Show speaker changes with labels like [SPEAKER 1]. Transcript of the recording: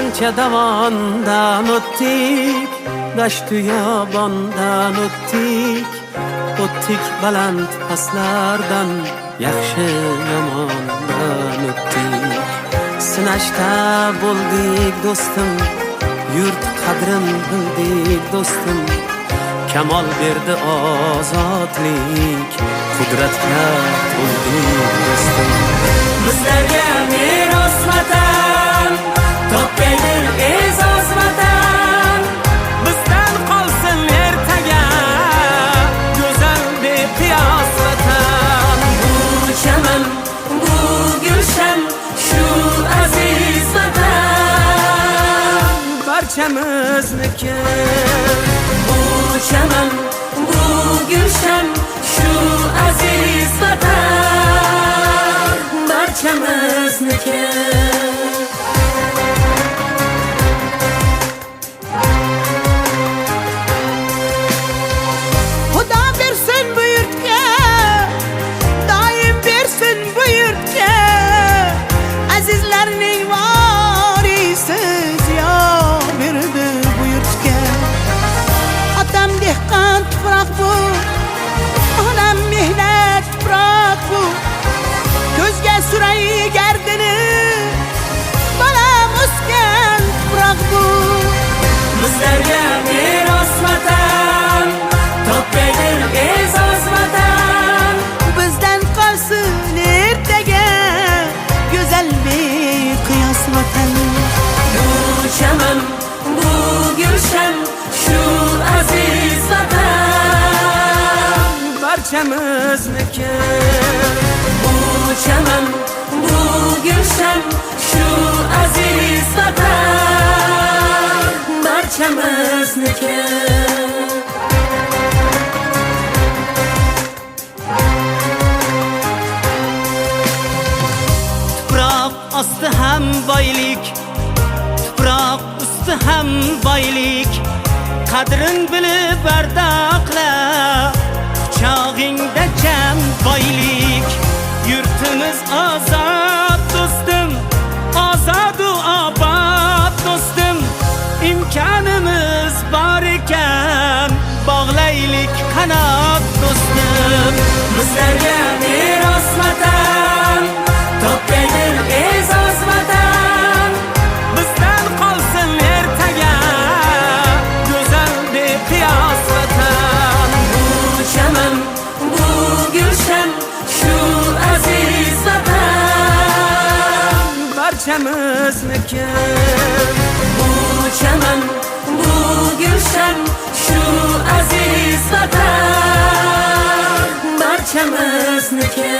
[SPEAKER 1] qancha davondan o'tdik, dashtu yobondan o'tdik, o'tdik baland pastlardan, yaxshi yomondan o'tdik. Sinashda bo'ldik do'stim, yurt qadrin bildik do'stim, kamol berdi ozodlik, qudratga to'ldik do'stim. Bizlarga meros vatan, topgaydir e'zoz vatan, bizdan qolsin ertaga go'zal beqiyos vatan. Bu chaman, bu gulshan, shu aziz vatan barchamizniki. Bu chaman, bu gulshan, shu aziz vatan barchamizniki.
[SPEAKER 2] Xudo bersin bu yurtga, doim bersin bu yurtga, azizlarning vorisiz yor berdi bu yurtga. Otam dehqon tuproq bu, onam mehnat tuproq bu, ko'zga suray gardini bolam o'sgan tuproq bu.
[SPEAKER 1] Bizlarga meros vatan, topgaydir e'zoz vatan,
[SPEAKER 2] Bizdan qolsin ertaga go'zal beqiyos vatan.
[SPEAKER 1] bu chaman, bu gulshan, shu aziz vatan barchamizniki. Bu chaman, bu gulshan, shu aziz vatan barchamizniki. Tuproq osti ham boylik, tuproq usti ham boylik, qadrin bilib bardoqla, quchog'ingda jam boylik. Yurtimiz ozod do'stim, ozodu obod do'stim, imkonimiz bor ekan, bog'laylik qanot do'stim. Bizlarga meros vatan, topgaydir e'zoz vatan, bizdan qolsin ertaga go'zal beqiyos vatan. Bu chaman, bu gulshan, shu aziz vatan barchamizniki. Bu chaman, bu gulshan, shu aziz vatan barchamizniki.